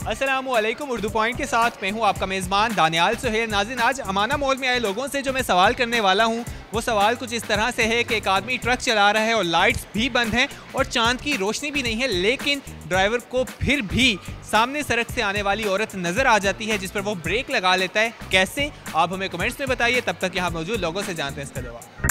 अस्सलामुअलैकुम। उर्दू पॉइंट के साथ मैं हूं आपका मेज़बान दानियाल सुहेल। नाज़रीन, आज अमाना मॉल में आए लोगों से जो मैं सवाल करने वाला हूं वो सवाल कुछ इस तरह से है कि एक आदमी ट्रक चला रहा है और लाइट्स भी बंद हैं और चांद की रोशनी भी नहीं है, लेकिन ड्राइवर को फिर भी सामने सड़क से आने वाली औरत नज़र आ जाती है जिस पर वो ब्रेक लगा लेता है। कैसे, आप हमें कमेंट्स में बताइए। तब तक यहाँ मौजूद लोगों से जानते हैं इसका जवाब।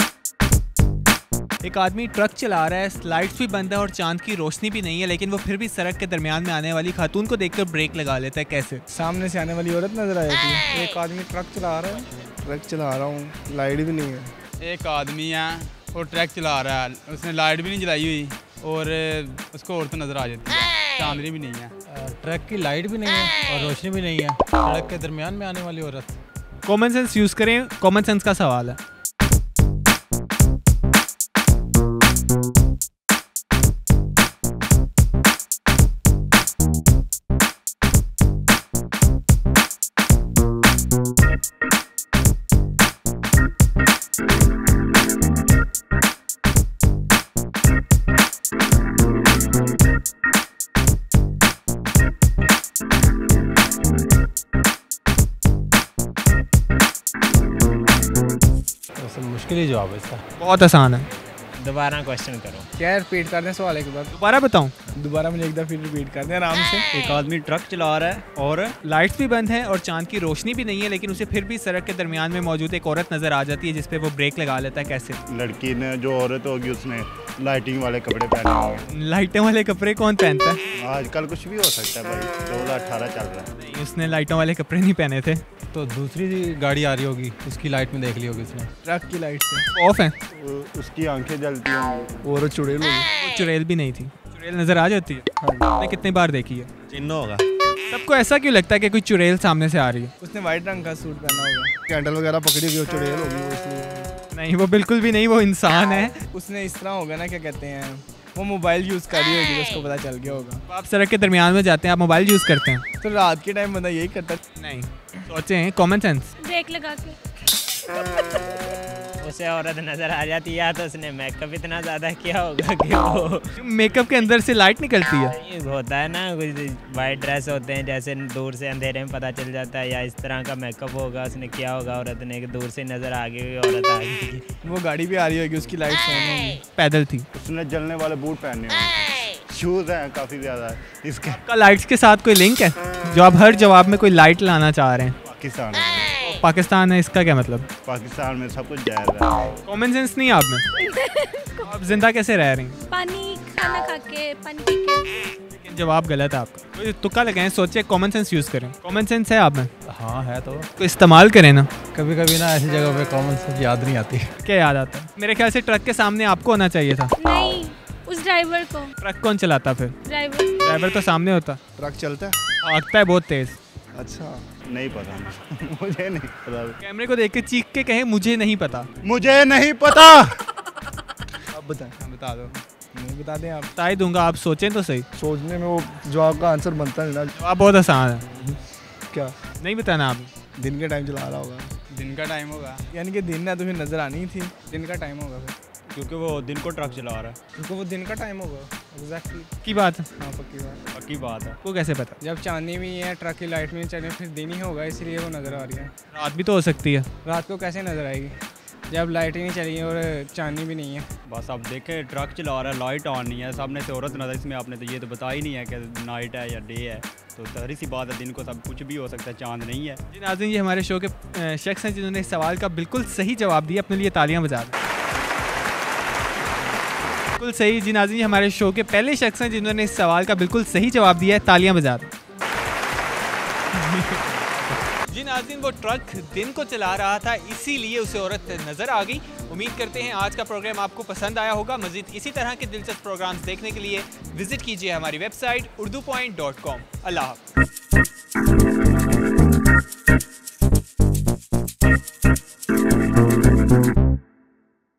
एक आदमी ट्रक चला रहा है, लाइट्स भी बंद है और चांद की रोशनी भी नहीं है, लेकिन वो फिर भी सड़क के दरमियान में आने वाली खातून को देखकर ब्रेक लगा लेता है। कैसे? सामने से आने वाली औरत नजर आ जाती है। एक आदमी ट्रक चला रहा है, ट्रक चला रहा हूँ, लाइट भी नहीं है। एक आदमी है और ट्रक चला रहा है, उसने लाइट भी नहीं जलाई हुई और उसको औरत नज़र आ जाती है, चांदनी भी नहीं है। ट्रक की लाइट भी नहीं है और रोशनी भी नहीं है, सड़क के दरमियान में आने वाली औरत। कॉमन सेंस यूज़ करें, कॉमन सेंस का सवाल है। मुश्किल ही जवाब है इसका। बहुत आसान है। दोबारा क्वेश्चन करो। क्या रिपीट कर दें सवाल एक बार? दोबारा बताऊं? दोबारा मुझे एक दफ़ा रिपीट कर दें आराम से। एक आदमी ट्रक चला रहा है और लाइट्स भी बंद हैं और चांद की रोशनी भी नहीं है, लेकिन उसे फिर भी सड़क के दरमियान में मौजूद एक औरत नज़र आ जाती है जिस पे वो ब्रेक लगा लेता है। कैसे? लड़की ने, जो औरत होगी, उसने लाइटिंग वाले कपड़े पहने होंगे। लाइटें वाले कपड़े कौन पहनता है? आजकल कुछ भी हो सकता है भाई, 2018 चल रहा है। नहीं, उसने लाइटों वाले कपड़े नहीं पहने थे। तो दूसरी गाड़ी आ रही होगी, उसकी लाइट में देख ली होगी उसने। ट्रक की लाइट से ऑफ है, उसकी आंखें जलती होंगी। और चुड़ैल होगी। चुड़ैल भी नहीं थी। चुड़ैल नज़र आ जाती है। आपने कितनी बार देखी है? चिन्ह होगा। सबको ऐसा क्यों लगता है कि कोई चुड़ैल सामने से आ रही है? उसने वाइट रंग का सूट पहना होगा, कैंडल वगैरह पकड़ी होगी, चुड़ैल होगी वो इसलिए। नहीं, वो बिल्कुल भी नहीं, वो इंसान है। उसने इस तरह होगा ना, क्या कहते हैं, वो मोबाइल यूज़ कर रही होगी, उसको पता चल गया होगा। आप सड़क के दरमियान में जाते हैं, आप मोबाइल यूज़ करते हैं? तो रात के टाइम बंदा यही करता है। नहीं, सोचे हैं, कॉमन सेंस। ब्रेक लगा के उसे औरत नज़र आ जाती है तो उसने मेकअप इतना ज़्यादा किया होगा कि वो मेकअप के अंदर से लाइट निकलती है। ये होता है ना, कुछ वाइट ड्रेस होते हैं, जैसे दूर से अंधेरे में पता चल जाता है, या इस तरह का मेकअप होगा उसने किया होगा औरत ने कि दूर से नज़र आ गई औरत आ गई। वो गाड़ी भी आ रही होगी, उसकी लाइट ऑन होगी। पैदल थी। उसने जलने वाले बूट पहने होंगे। शूज़ हैं काफ़ी ज़्यादा इसके। आपका लाइट्स के साथ कोई लिंक है जो आप हर जवाब में कोई लाइट लाना चाह रहे हैं? पाकिस्तान है। पाकिस्तान है, इसका क्या मतलब? पाकिस्तान में सब कुछ जायज़ है। कॉमन सेंस नहीं आप में? आप जिंदा कैसे रह रही हैं? पानी खाना खा के, पानी पी के। लेकिन जवाब गलत है आपका। कोई तुक्का लगाएं, सोचे, कॉमन सेंस यूज़ करें। कॉमन सेंस है आप में? हाँ है तो इस्तेमाल करें ना। कभी कभी ना ऐसी जगह पे कॉमन सेंस याद नहीं आती। क्या याद आता है? मेरे ख्याल से ट्रक के सामने आपको होना चाहिए था। नहीं, उस ड्राइवर को। ट्रक कौन चलाता फिर? ड्राइवर तो सामने होता। ट्रक चलता है? आगता है बहुत तेज। अच्छा, नहीं पता मुझे नहीं पता। कैमरे को देख के चीख के कहे मुझे नहीं पता। मुझे नहीं पता। आप बताएं। बता दो। नहीं बता दें आप? बता ही दूंगा, आप सोचें तो सही। सोचने में वो जवाब का आंसर बनता नहीं ना। जवाब बहुत आसान है। क्या? नहीं बताना आप। दिन के टाइम चला रहा होगा, दिन का टाइम होगा, यानी कि दिन ना तो फिर नज़र आनी थी। दिन का टाइम होगा फिर, क्योंकि वो दिन को ट्रक चला रहा है। क्योंकि वो दिन का टाइम होगा। एग्जैक्टली की बात है। हाँ, पक्की बात। पक्की बात है। को कैसे पता? जब चांदनी भी है, ट्रक की लाइट में चले, फिर दिन ही होगा, इसलिए वो नज़र आ रही है। रात भी तो हो सकती है। रात को कैसे नज़र आएगी जब लाइट ही नहीं चली और चांदनी भी नहीं है? बस आप देखें, ट्रक चला रहा है, लाइट ऑन नहीं है, सामने से औरत नज़र, इसमें आपने तो ये तो बता ही नहीं है कि नाइट है या डे है। तो तहरी सी बात है, दिन को सब कुछ भी हो सकता है, चांद नहीं है। जी नाज़रीन, ये हमारे शो के शख्स हैं जिन्होंने इस सवाल का बिल्कुल सही जवाब दिया। अपने लिए तालियां बजा दें। बिल्कुल सही। जी नाज़रीन, ये हमारे शो के पहले शख्स हैं जिन्होंने इस सवाल का बिल्कुल सही जवाब दिया है। तालियां बजा दें। जी नाज़रीन, वो ट्रक दिन को चला रहा था, इसीलिए उसे औरत नज़र आ गई। उम्मीद करते हैं आज का प्रोग्राम आपको पसंद आया होगा। मज़ीद इसी तरह के दिलचस्प प्रोग्राम्स देखने के लिए विजिट कीजिए हमारी वेबसाइट urdupoint.com। अल्लाह हाफ़िज़।